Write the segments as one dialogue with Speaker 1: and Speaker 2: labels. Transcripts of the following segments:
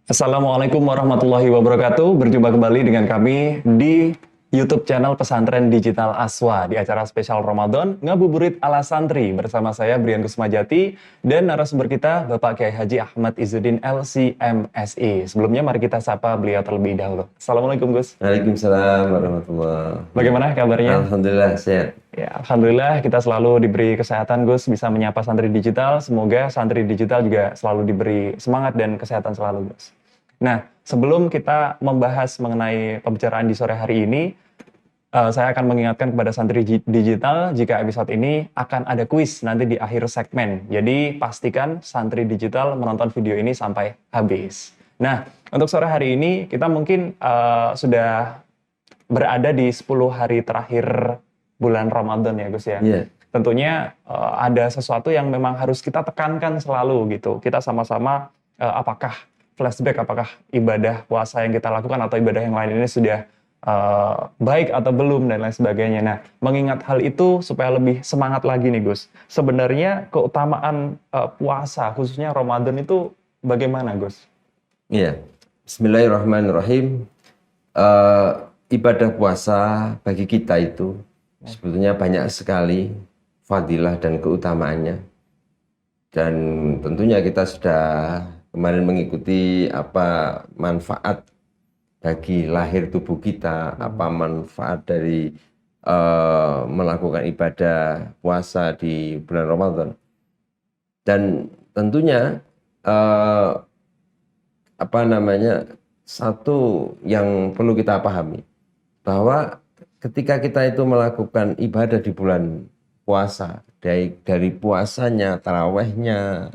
Speaker 1: Assalamualaikum warahmatullahi wabarakatuh. Berjumpa kembali dengan kami di YouTube channel Pesantren Digital Aswa di acara spesial Ramadan Ngabuburit ala Santri bersama saya Brian Kusmajati dan narasumber kita Bapak Kiai Haji Ahmad Izzuddin LCMSI. Sebelumnya mari kita sapa beliau terlebih dahulu. Assalamualaikum Gus.
Speaker 2: Waalaikumsalam warahmatullahi.
Speaker 1: Bagaimana kabarnya?
Speaker 2: Alhamdulillah sehat.
Speaker 1: Ya, Alhamdulillah kita selalu diberi kesehatan Gus bisa menyapa santri digital. Semoga santri digital juga selalu diberi semangat dan kesehatan selalu Gus. Nah, sebelum kita membahas mengenai pembicaraan di sore hari ini, saya akan mengingatkan kepada santri digital jika episode ini akan ada kuis nanti di akhir segmen. Jadi pastikan santri digital menonton video ini sampai habis. Nah, untuk sore hari ini kita mungkin sudah berada di 10 hari terakhir bulan Ramadan ya Gus ya.
Speaker 2: Iya.
Speaker 1: Tentunya ada sesuatu yang memang harus kita tekankan selalu gitu. Kita sama-sama apakah flashback, apakah ibadah puasa yang kita lakukan atau ibadah yang lain ini sudah baik atau belum dan lain sebagainya. Nah, mengingat hal itu supaya lebih semangat lagi nih Gus. Sebenarnya keutamaan puasa khususnya Ramadan itu bagaimana Gus?
Speaker 2: Iya. Bismillahirrahmanirrahim. Ibadah puasa bagi kita itu sebetulnya banyak sekali fadilah dan keutamaannya. Dan tentunya kita sudah kemarin mengikuti apa manfaat bagi lahir tubuh kita, apa manfaat dari melakukan ibadah puasa di bulan Ramadan. Dan tentunya satu yang perlu kita pahami bahwa ketika kita itu melakukan ibadah di bulan puasa, dari puasanya, tarawehnya,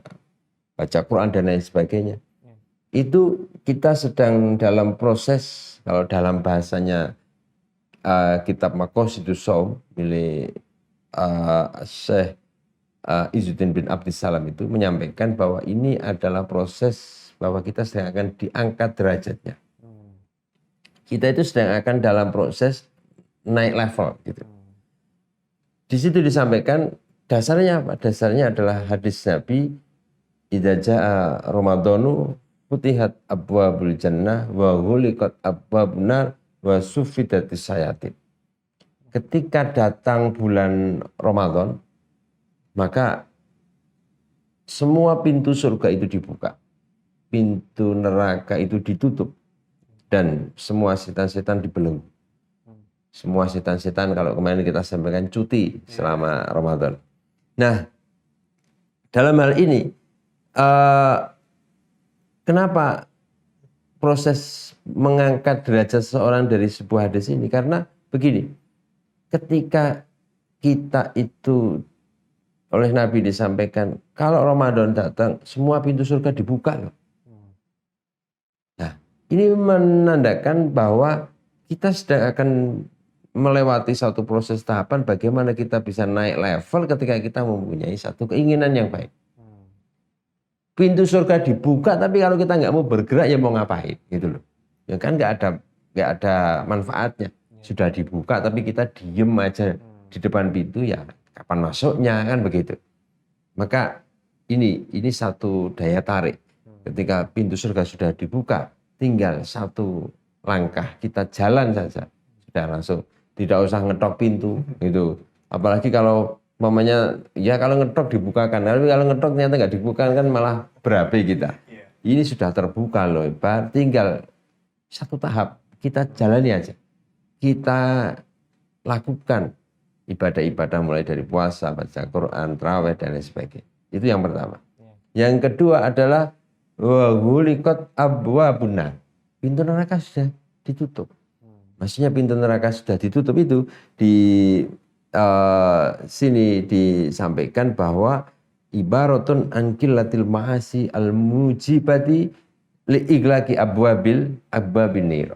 Speaker 2: baca Quran dan lain sebagainya, itu kita sedang dalam proses, kalau dalam bahasanya kitab Maqasidus Shaum milik Syekh Izzuddin bin Abdissalam itu menyampaikan bahwa ini adalah proses bahwa kita sedang akan diangkat derajatnya. Kita itu sedang akan dalam proses naik level gitu. Di situ disampaikan dasarnya apa? Dasarnya adalah hadis Nabi, idza jaa Ramadhanu futihat abwabul jannah wa ghuliqat abwabun nar wa suffidatis syayatin. Ketika datang bulan Ramadan, maka semua pintu surga itu dibuka. Pintu neraka itu ditutup dan semua setan-setan dibelenggu. Semua setan-setan kalau kemarin kita sampaikan cuti selama Ramadan. Nah, dalam hal ini kenapa proses mengangkat derajat seseorang dari sebuah hadis ini? Karena begini, ketika kita itu oleh Nabi disampaikan, kalau Ramadan datang, semua pintu surga dibuka loh. Nah, ini menandakan bahwa kita sedang akan melewati satu proses tahapan bagaimana kita bisa naik level ketika kita mempunyai satu keinginan yang baik. Pintu surga dibuka, tapi kalau kita nggak mau bergerak ya mau ngapain gitu loh. Ya kan nggak ada manfaatnya. Sudah dibuka tapi kita diem aja di depan pintu, ya kapan masuknya kan begitu. Maka ini satu daya tarik. Ketika pintu surga sudah dibuka, tinggal satu langkah kita jalan saja sudah langsung, tidak usah ngetok pintu gitu. Apalagi kalau mamanya ya kalau ngetok dibukakan, tapi kalau ngetok ternyata nggak dibukakan kan malah berabe kita. Ini sudah terbuka loh, tinggal satu tahap kita jalani aja. Kita lakukan ibadah-ibadah mulai dari puasa, baca Quran, tarawih dan lain sebagainya. Itu yang pertama. Yang kedua adalah wa ghuliqat abwabun nar. Pintu neraka sudah ditutup. Maksudnya pintu neraka sudah ditutup itu di sini disampaikan bahwa ibaratun an qillatil ma'asi al mujibati li iglaqi abwabin nir.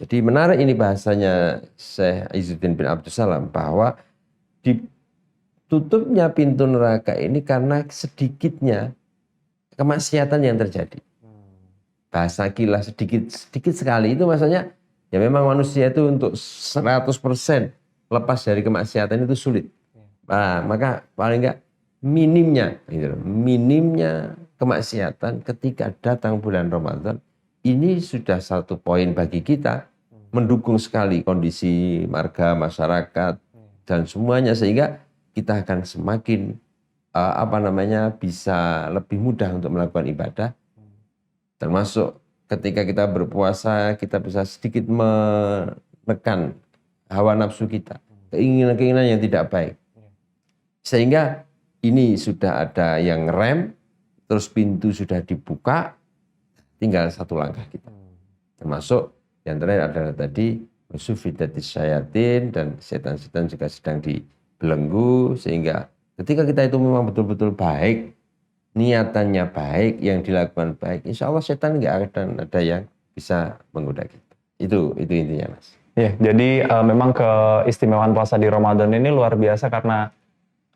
Speaker 2: Jadi menarik ini bahasanya Syekh Izzuddin bin Abdussalam bahwa ditutupnya pintu neraka ini karena sedikitnya kemaksiatan yang terjadi. Bahasa kilah sedikit sekali itu maksudnya ya memang manusia itu untuk 100% lepas dari kemaksiatan itu sulit. Nah, maka paling enggak minimnya kemaksiatan ketika datang bulan Ramadan. Ini sudah satu poin bagi kita, mendukung sekali kondisi marga, masyarakat, dan semuanya, sehingga kita akan semakin bisa lebih mudah untuk melakukan ibadah. Termasuk ketika kita berpuasa, kita bisa sedikit menekan hawa nafsu kita, keinginan-keinginan yang tidak baik. Sehingga ini sudah ada yang rem, terus pintu sudah dibuka, tinggal satu langkah kita. Termasuk yang terakhir adalah tadi sufidatis syayatin, dan setan-setan juga sedang dibelenggu, sehingga ketika kita itu memang betul-betul baik, niatannya baik, yang dilakukan baik, insya Allah setan nggak akan ada yang bisa menggoda kita. Itu intinya, Mas.
Speaker 1: Ya, jadi memang keistimewaan puasa di Ramadan ini luar biasa karena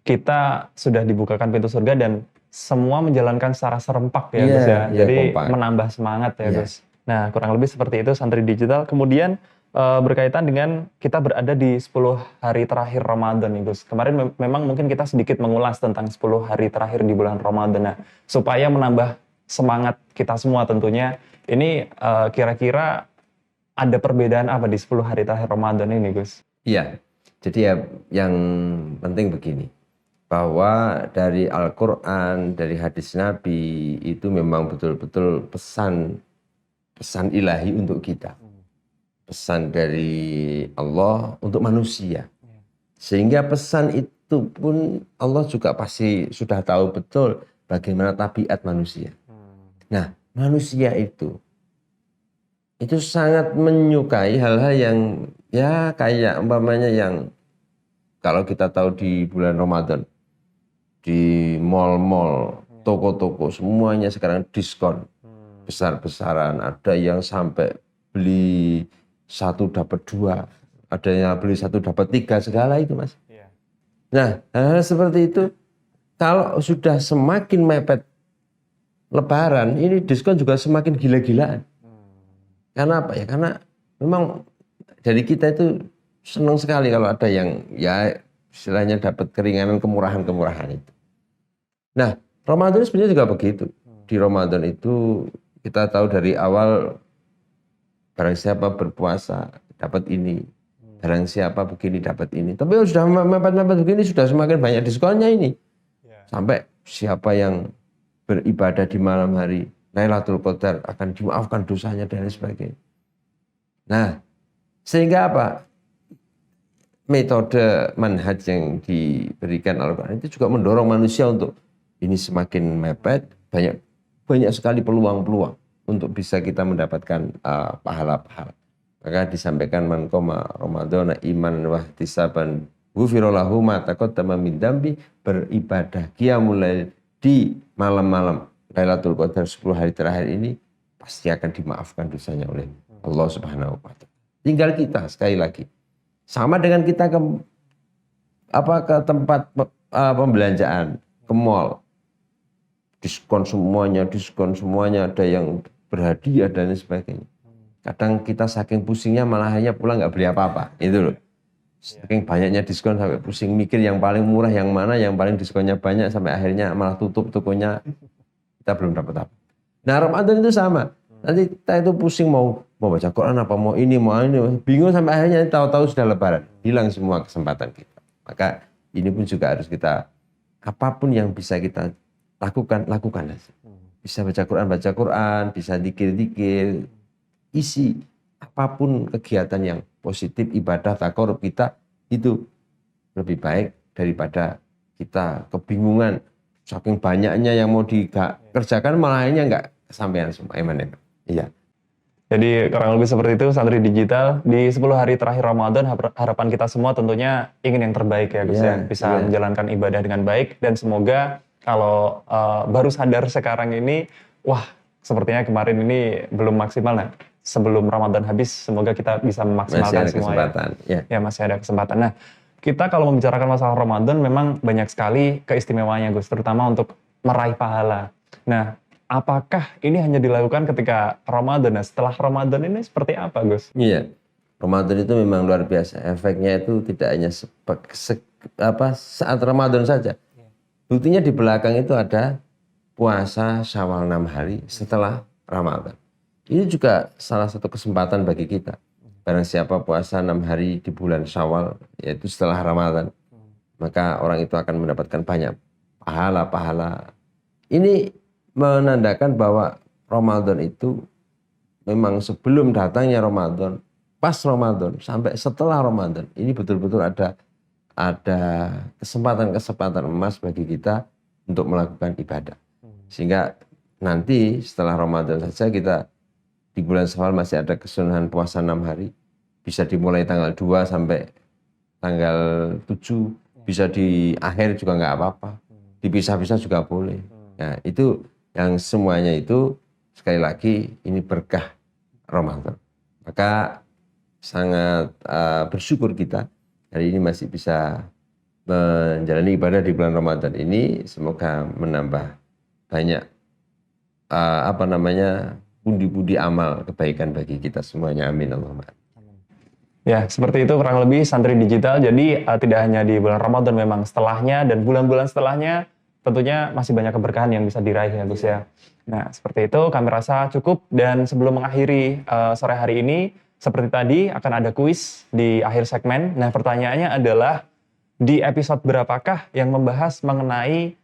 Speaker 1: kita sudah dibukakan pintu surga dan semua menjalankan secara serempak ya Gus ya. Jadi
Speaker 2: kompak.
Speaker 1: menambah semangat ya Gus. Nah, kurang lebih seperti itu Santri Digital. Kemudian berkaitan dengan kita berada di 10 hari terakhir Ramadan nih Gus. Kemarin memang mungkin kita sedikit mengulas tentang 10 hari terakhir di bulan Ramadan. Nah, supaya menambah semangat kita semua tentunya, ini kira-kira ada perbedaan apa di 10 hari terakhir Ramadan ini Gus?
Speaker 2: Iya, jadi ya yang penting begini, bahwa dari Al-Quran, dari hadis Nabi, itu memang betul-betul pesan ilahi untuk kita. Pesan dari Allah untuk manusia. Sehingga pesan itu pun Allah juga pasti sudah tahu betul bagaimana tabiat manusia. Nah, manusia itu sangat menyukai hal-hal yang ya kayak umpamanya yang kalau kita tahu di bulan Ramadan, di mal-mal, toko-toko, semuanya sekarang diskon besar-besaran. Ada yang sampai beli 1 dapat 2, ada yang beli 1 dapat 3, segala itu Mas. Nah, hal seperti itu kalau sudah semakin mepet Lebaran, ini diskon juga semakin gila-gilaan. Karena apa ya? Karena memang dari kita itu senang sekali kalau ada yang ya istilahnya dapat keringanan, kemurahan-kemurahan itu. Nah, Ramadan sebenarnya juga begitu. Di Ramadan itu kita tahu dari awal barang siapa berpuasa dapat ini, barang siapa begini dapat ini. Tapi sudah mepet-mepet begini sudah semakin banyak diskonnya ini. Sampai siapa yang beribadah di malam hari Lailatul Qadar akan dimaafkan dosanya dan lain sebagainya. Nah, sehingga apa? Metode manhaj yang diberikan Al-Quran itu juga mendorong manusia untuk ini semakin mepet, banyak sekali peluang-peluang untuk bisa kita mendapatkan pahala-pahala. Maka disampaikan man qoma Ramadhana iman wa ihtisaban ghufira lahu ma taqaddama min dzambi, beribadah qiyamul lail di malam-malam Lailatul Qadar 10 hari terakhir ini pasti akan dimaafkan dosanya oleh Allah Subhanahu wa taala. Tinggal kita sekali lagi. Sama dengan kita ke tempat pembelanjaan, ke mall. Diskon semuanya, ada yang berhadiah dan sebagainya. Kadang kita saking pusingnya malah hanya pulang nggak beli apa-apa. Itu loh. Saking banyaknya diskon sampai pusing mikir yang paling murah yang mana, yang paling diskonnya banyak, sampai akhirnya malah tutup tokonya. Kita belum dapat apa. Nah, Ramadan itu sama. Nanti kita itu pusing mau baca Quran apa, mau ini, bingung sampai akhirnya tahu-tahu sudah Lebaran. Hilang semua kesempatan kita. Maka ini pun juga harus kita, apapun yang bisa kita lakukan aja. Bisa baca Quran, bisa dikir-dikir, isi apapun kegiatan yang positif, ibadah, taqarrub kita itu lebih baik daripada kita kebingungan. Saking banyaknya yang mau dikerjakan malah akhirnya nggak kesampaian semua. Iya.
Speaker 1: Jadi kurang lebih seperti itu Santri Digital. Di 10 hari terakhir Ramadan, harapan kita semua tentunya ingin yang terbaik ya Gus ya. Bisa menjalankan ibadah dengan baik, dan semoga kalau baru sadar sekarang ini, wah sepertinya kemarin ini belum maksimal. Nah, sebelum Ramadan habis, semoga kita bisa memaksimalkan semua ya. Ya, masih ada kesempatan. Nah, kita kalau membicarakan masalah Ramadan memang banyak sekali keistimewaannya Gus, terutama untuk meraih pahala. Nah, apakah ini hanya dilakukan ketika Ramadan? Nah, setelah Ramadan ini seperti apa Gus?
Speaker 2: Iya, Ramadan itu memang luar biasa. Efeknya itu tidak hanya saat Ramadan saja. Buktinya di belakang itu ada puasa Syawal 6 hari setelah Ramadan. Ini juga salah satu kesempatan bagi kita. Barang siapa puasa 6 hari di bulan Syawal, yaitu setelah Ramadan, maka orang itu akan mendapatkan banyak pahala-pahala. Ini menandakan bahwa Ramadan itu memang sebelum datangnya Ramadan, pas Ramadan, sampai setelah Ramadan, ini betul-betul ada kesempatan-kesempatan emas bagi kita untuk melakukan ibadah. Sehingga nanti setelah Ramadan saja kita di bulan Syawal masih ada kesunahan puasa 6 hari. Bisa dimulai tanggal 2 sampai tanggal 7. Bisa di akhir juga nggak apa-apa. Dipisah-pisah juga boleh. Nah itu yang semuanya itu sekali lagi ini berkah Ramadan. Maka sangat bersyukur kita hari ini masih bisa menjalani ibadah di bulan Ramadan ini. Semoga menambah banyak pundi-pundi amal kebaikan bagi kita semuanya. Amin Allahumma.
Speaker 1: Ya, seperti itu kurang lebih santri digital. Jadi tidak hanya di bulan Ramadan, memang setelahnya dan bulan-bulan setelahnya tentunya masih banyak keberkahan yang bisa diraih ya Gus ya. Nah, seperti itu kami rasa cukup, dan sebelum mengakhiri sore hari ini, seperti tadi akan ada kuis di akhir segmen. Nah, pertanyaannya adalah di episode berapakah yang membahas mengenai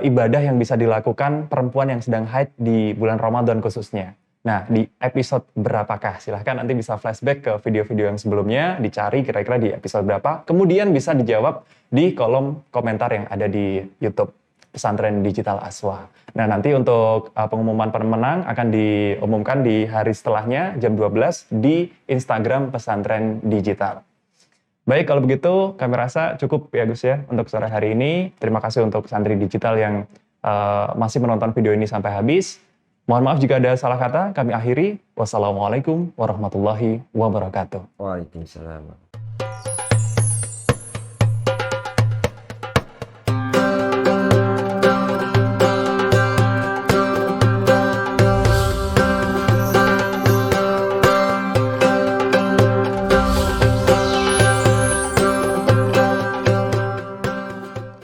Speaker 1: ibadah yang bisa dilakukan perempuan yang sedang haid di bulan Ramadan khususnya. Nah, di episode berapakah? Silahkan nanti bisa flashback ke video-video yang sebelumnya, dicari kira-kira di episode berapa, kemudian bisa dijawab di kolom komentar yang ada di YouTube Pesantren Digital Aswa. Nah, nanti untuk pengumuman pemenang akan diumumkan di hari setelahnya, jam 12, di Instagram Pesantren Digital. Baik, kalau begitu kami rasa cukup ya Gus ya untuk sore hari ini. Terima kasih untuk santri digital yang masih menonton video ini sampai habis. Mohon maaf jika ada salah kata, kami akhiri. Wassalamualaikum warahmatullahi wabarakatuh.
Speaker 2: Waalaikumsalam.